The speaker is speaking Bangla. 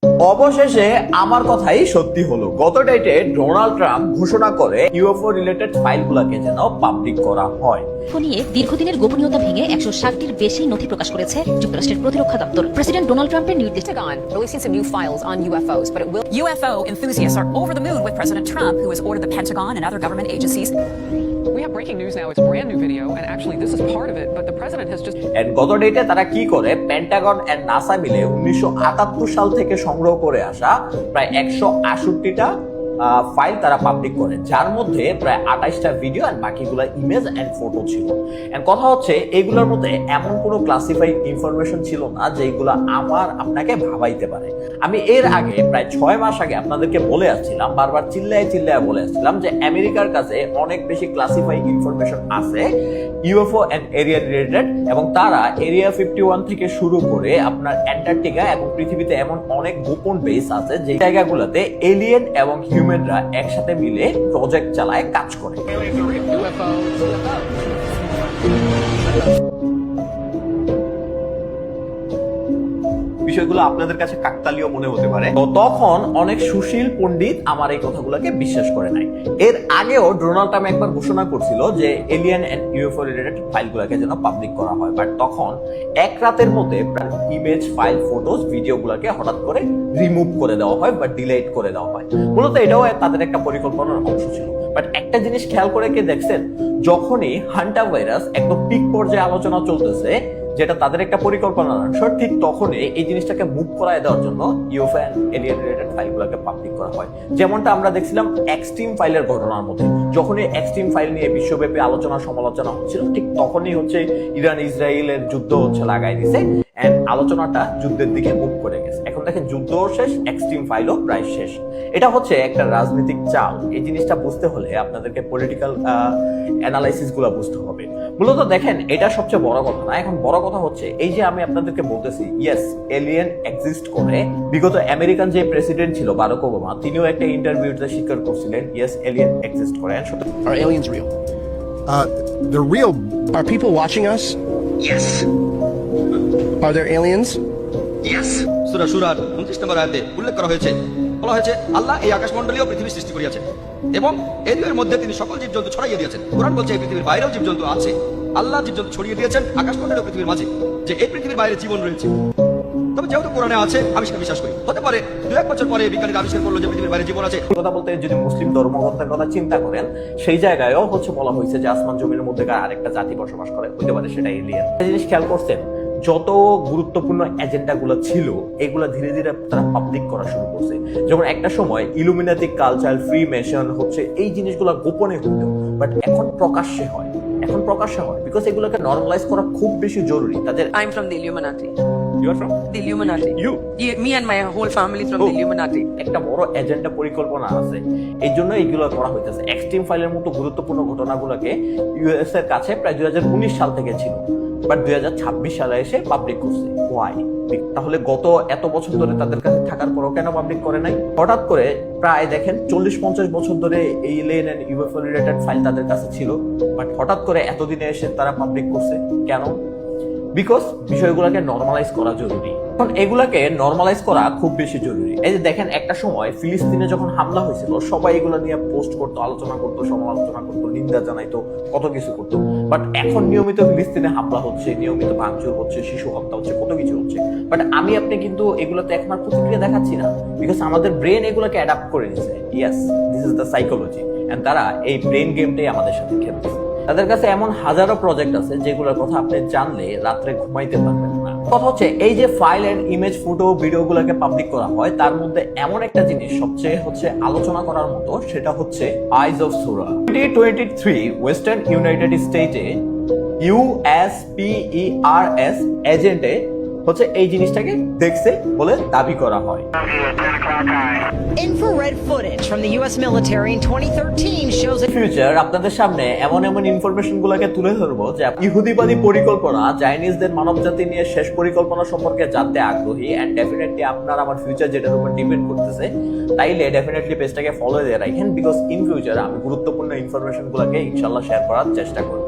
অবশেষে আমার কথাই সত্যি হলো। গত ডেটে ডোনাল্ড ট্রাম্প ঘোষণা করে ইউএফও রিলেটেড ফাইলগুলোকে যেন পাবলিক করা হয়। নিয়ে দীর্ঘদিনের গোপনীয়তা ভেঙে 160টির বেশি নথি প্রকাশ করেছে যুক্তরাষ্ট্রের প্রতিরক্ষা দপ্তর। প্রেসিডেন্ট ডোনাল্ড ট্রাম্পের নির্দেশ releasing some new files on UFOs, but it will. UFO enthusiasts are over the moon with President Trump, who has ordered the Pentagon and other government agencies. We have breaking news now. It's a brand new video, and actually, this is part of it. But the president has just. And গত ডেটে তারা কি করে, পেন্টাগন এন্ড নাসা মিলে 1978 সাল থেকে সংগ্রহ করে আসা প্রায় 168টা ফাইল তারা পাবলিক করে, যার মধ্যে প্রায় 28টা ভিডিও আর বাকিগুলো ইমেজ এন্ড ফটো ছিল। এন্ড কথা হচ্ছে এইগুলোর মধ্যে এমন কোনো ক্লাসিফাইড ইনফরমেশন ছিল না যেগুলো আপনাকে ভাবাইতে পারে। আমি এর আগে প্রায় 6 মাস আগে আপনাদেরকে বলে আসছিলাম, বারবার চিল্লায় বলে আসছিলাম যে আমেরিকার কাছে অনেক বেশি ক্লাসিফাইড ইনফরমেশন আছে ইউএফও এন্ড এরিয়া রিলেটেড, এবং তারা এরিয়া 51 থেকে শুরু করে আপনার অ্যান্টার্কটিকা এবং পৃথিবীতে এমন অনেক গোপন বেস আছে যে জায়গাগুলোতে এলিয়েন এবং হিউম্যানরা একসাথে মিলে প্রজেক্ট চালায়, কাজ করে। বিষয়গুলো আপনাদের কাছে কাকতালীয় মনে হতে পারে, তো তখন অনেক সুশীল পণ্ডিত আমার এই কথাগুলোকে বিশ্বাস করে নাই। এর আগেও ডোনাল্ড ট্রাম্প একবার ঘোষণা করছিল যে এলিয়েন এন্ড ইউএফও রিলেটেড ফাইলগুলোকে যেন পাবলিক করা হয়, বাট তখন এক রাতের মধ্যে ইমেজ, ফাইল, ফটোজ, ভিডিওগুলোকে হঠাৎ করে রিমুভ করে দেওয়া হয় বা ডিলিট করে দেওয়া হয়। মূলত এটাও তাদের একটা পরিকল্পনার অংশ ছিল। বাট একটা জিনিস খেয়াল করে কি দেখছেন, যখনই হান্টার ভাইরাস একদম পিক পর্যায়ে আলোচনা চলতেছে, যেটা তাদের একটা পরিকল্পনার অংশ, ঠিক তখনই এই জিনিসটাকে মুভ করায় দেওয়ার জন্য ইউএফও এন্ড এলিয়েন রিলেটেড ফাইলগুলোকে পাবলিক করা হয়। যেমনটা আমরা দেখছিলাম এক্সট্রিম ফাইলের ঘটনার মধ্যে, যখনই এক্সট্রিম ফাইল নিয়ে বিশ্বব্যাপী আলোচনা সমালোচনা হচ্ছিল, ঠিক তখনই ইরান ইসরায়েলের যুদ্ধ লাগাই দিছে এন্ড আলোচনাটা যুদ্ধের দিকে মুভ করে গেছে। এখন দেখেন যুদ্ধও শেষ, এক্সট্রিম ফাইলও প্রায় শেষ। এটা হচ্ছে একটা রাজনৈতিক চাল। এই জিনিসটা বুঝতে হলে আপনাদেরকে পলিটিক্যাল অ্যানালাইসিস গুলো বুঝতে হবে। মূলত দেখেন এটা সবচেয়ে বড় কথা না, এখন বড় কথা হচ্ছে এই যে আমি আপনাদেরকে বলতেছি ইয়েস এলিয়েন এক্সিস্ট করে। বিগত আমেরিকান যে প্রেসিডেন্ট ছিল বারাক ওবামা, তিনিও একটা ইন্টারভিউতে স্বীকার করছিলেন ইয়েস এলিয়েন এক্সিস্ট করে। Are aliens real? They're real. Are people watching us? Yes. Are there aliens? Yes. সূরা শুরার 29 নম্বর আয়াতে উল্লেখ করা হয়েছে, বলা হয়েছে আল্লাহ এই আকাশমণ্ডলীয় পৃথিবী সৃষ্টি করিয়াছেন এবং এর মধ্যে তিনি সকল জীবজন্তু ছড়াইয়া দিয়েছেন। কোরআন বলছে এই পৃথিবীর বাইরেও জীবজন্তু আছে। আল্লাহ জীবজন্তু ছড়িয়ে দিয়েছেন আকাশমণ্ডলীয় পৃথিবীর মাঝে, যে এই পৃথিবীর বাইরে জীবন রয়েছে। তবে যেহেতু কোরআনে আছে আমি সেটা বিশ্বাস করি। হতে পারে 2-1 বছর পরে বিজ্ঞানীরা আবিষ্কার করলো যে পৃথিবীর বাইরে জীবন আছে। কথা বলতে যদি মুসলিম ধর্মগ্রন্থের কথা চিন্তা করেন, সেই জায়গায়ও বলা হয়েছে যে আসমান জমিনের মধ্যে আরেকটা জাতি বসবাস করে, হইতে পারে সেটা এলিয়েন। এই জিনিস খেয়াল করছেন, যত গুরুত্বপূর্ণ এজেন্ডা গুলো ছিল এগুলা ধীরে ধীরে তারা পাবলিক করা শুরু করছে। যেমন একটা সময় ইলুমিনাতি কালচার, ফ্রি মেশন এই জিনিসগুলো গোপনে হইতো, বাট এখন প্রকাশ্যে হয়। বিকজ এগুলোকে নরমালাইজ করা খুব বেশি জরুরি। তাদের I'm from the Illuminati. You are from? The Illuminati. You? Yeah, me and my whole family is from the Illuminati. একটা বড় এজেন্ডা পরিকল্পনা আছে, এই জন্য এইগুলো করা হইতেছে। এক্সট্রিম ফাইলের মতো গুরুত্বপূর্ণ ঘটনাগুলোকে ইউএস এর কাছে প্রায় 2019 সাল থেকে ছিল, বাট 2026 সালে এসে পাবলিক করছে। ওয়াই? তাহলে গত এত বছর ধরে তাদের কাছে থাকার পরও কেন পাবলিক করে নাই? হঠাৎ করে প্রায় দেখেন 40-50 বছর ধরে এই alien and UFO related file তাদের কাছে ছিল, বাট হঠাৎ করে এতদিনে এসে তারা পাবলিক করছে কেন? বিকজ বিষয়গুলোকে নরমালাইজ করা জরুরি। এখন এগুলাকে নরমালাইজ করা খুব বেশি জরুরি। এই যে দেখেন একটা সময় ফিলিস্তিনে যখন হামলা হয়েছিল, সবাই এগুলো নিয়ে পোস্ট করতো, আলোচনা করতো, সমালোচনা করতো, নিন্দা জানাইতো, কত কিছু করতো। বাট এখন নিয়মিত ফিলিস্তিনে হামলা হচ্ছে, নিয়মিত ভাঙচুর হচ্ছে, শিশু হত্যা হচ্ছে, কত কিছু হচ্ছে। বাট আপনি কিন্তু এগুলোতে এখন আর প্রতিক্রিয়া দেখাচ্ছি না, বিকজ আমাদের ব্রেন এগুলোকে অ্যাডাপ্ট করে নিছে। Yes, this is the psychology, and তারা এই ব্রেন গেমটাই আমাদের সাথে খেলতেছে। তাদের কাছে এমন হাজারো প্রজেক্ট আছে যেগুলোর কথা আপনি জানলে রাত্রে ঘুমাইতে পারবেন না। কথা হচ্ছে এই যে ফাইল এন্ড ইমেজ, ফটো, ভিডিওগুলোকে পাবলিক করা হয়, তার মধ্যে এমন একটা জিনিস সবচেয়ে আলোচনা করার মতো, সেটা হচ্ছে আইজ অফ সূরা। 2023 ওয়েস্টার্ন ইউনাইটেড স্টেটে USPERS এজেন্টে এই জিনিসটাকে দেখছে বলে দাবি করা হয়। Infrared footage from the US military in 2013 shows that future আপনাদের সামনে এমন ইনফরমেশন গুলাকে তুলে ধরবো যে ইহুদিবাদী পরিকল্পনা, চাইনিজদের মানবজাতি নিয়ে শেষ পরিকল্পনা সম্পর্কে জানতে আগ্রহী, এন্ড ডেফিনেটলি আপনার আমার ফিউচার যেটার উপর ডিপেন্ড করতেছে, তাইলে ডেফিনেটলি পেজটাকে ফলো দিয়ে রাখেন, বিকজ ইন ফিউচার আমি গুরুত্বপূর্ণ ইনফরমেশন গুলাকে ইনশাআল্লাহ শেয়ার করার চেষ্টা করব।